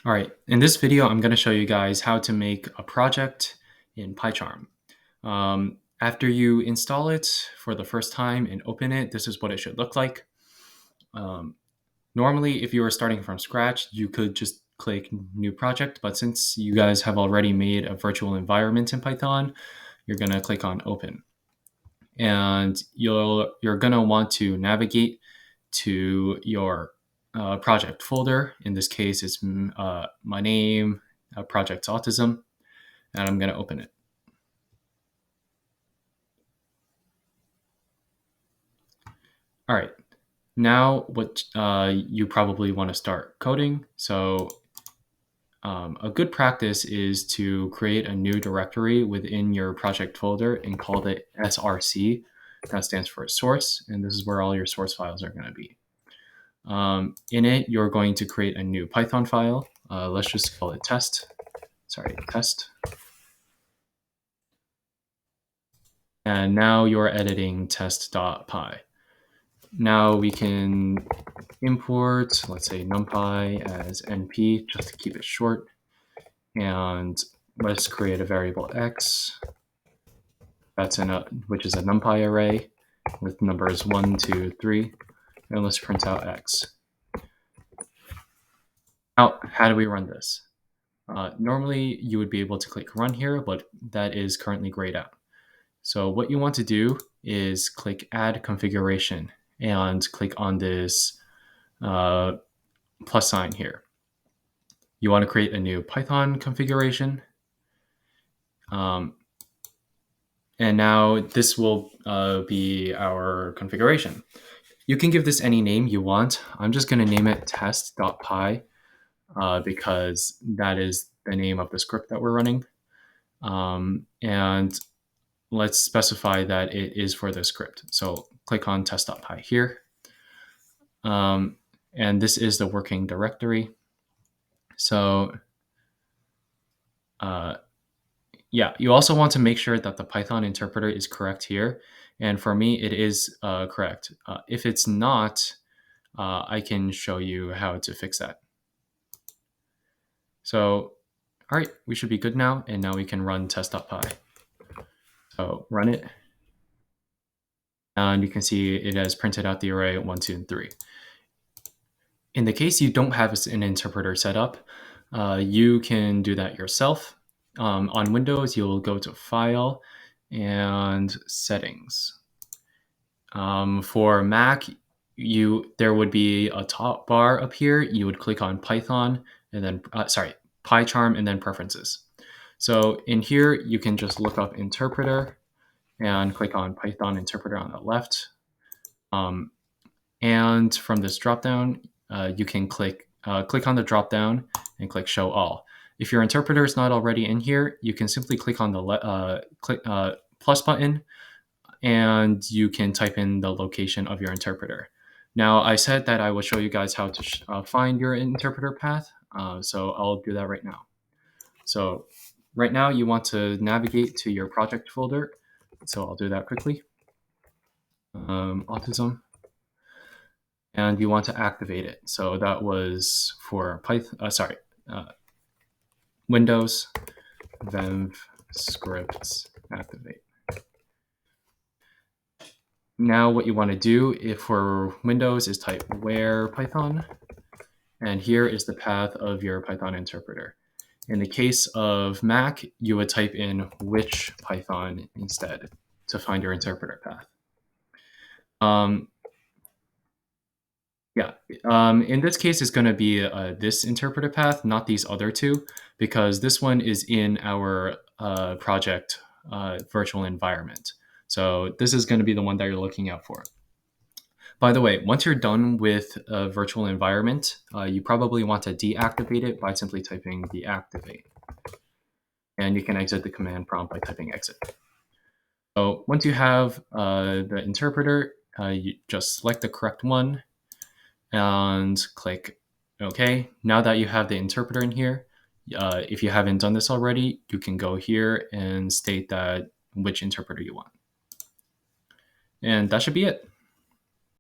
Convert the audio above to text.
All right, in this video, I'm going to show you guys how to make a project in PyCharm. After you install it for the first time and open it, this is what it should look like. Um, Normally, if you were starting from scratch, you could just click New Project, but since you guys have already made a virtual environment in Python, you're going to click on Open. And you're going to want to navigate to your project folder. In this case, it's my name, Project Autism, and I'm going to open it. All right, now what you probably want to start coding. So a good practice is to create a new directory within your project folder and call it src. That stands for source, and this is where all your source files are going to be. In it, you're going to create a new Python file. Let's just call it test. And now you're editing test.py. Now we can import, let's say numpy as np, just to keep it short. And let's create a variable x, which is a numpy array with numbers 1, 2, 3, and let's print out x. Now, how do we run this? Normally, you would be able to click run here, but that is currently grayed out. So what you want to do is click add configuration and click on this plus sign here. You want to create a new Python configuration. And now this will be our configuration. You can give this any name you want. I'm just going to name it test.py because that is the name of the script that we're running. And let's specify that it is for the script. So click on test.py here. And this is the working directory. So yeah, you also want to make sure that the Python interpreter is correct here. And for me, it is correct. If it's not, I can show you how to fix that. So, all right, we should be good now. And now we can run test.py. So run it. And you can see it has printed out the array 1, 2, and 3. In the case you don't have an interpreter set up, you can do that yourself. On Windows, you'll go to File and Settings. For Mac, there would be a top bar up here. You would click on Python and then PyCharm and then Preferences. So in here, you can just look up Interpreter and click on Python Interpreter on the left. And from this dropdown, you can click on the dropdown and click Show All. If your interpreter is not already in here, you can simply click on the plus button, and you can type in the location of your interpreter. Now, I said that I will show you guys how to find your interpreter path, so I'll do that right now. So right now, you want to navigate to your project folder, so I'll do that quickly. Autism. And you want to activate it. So that was for Python, Windows, venv scripts activate. Now what you want to do if for Windows is type where Python, and here is the path of your Python interpreter. In the case of Mac, you would type in which Python instead to find your interpreter path. In this case, it's going to be this interpreter path, not these other two, because this one is in our project virtual environment. So this is going to be the one that you're looking out for. By the way, once you're done with a virtual environment, you probably want to deactivate it by simply typing deactivate. And you can exit the command prompt by typing exit. So once you have the interpreter, you just select the correct one and click OK. Now that you have the interpreter in here, if you haven't done this already, you can go here and state that which interpreter you want. And that should be it.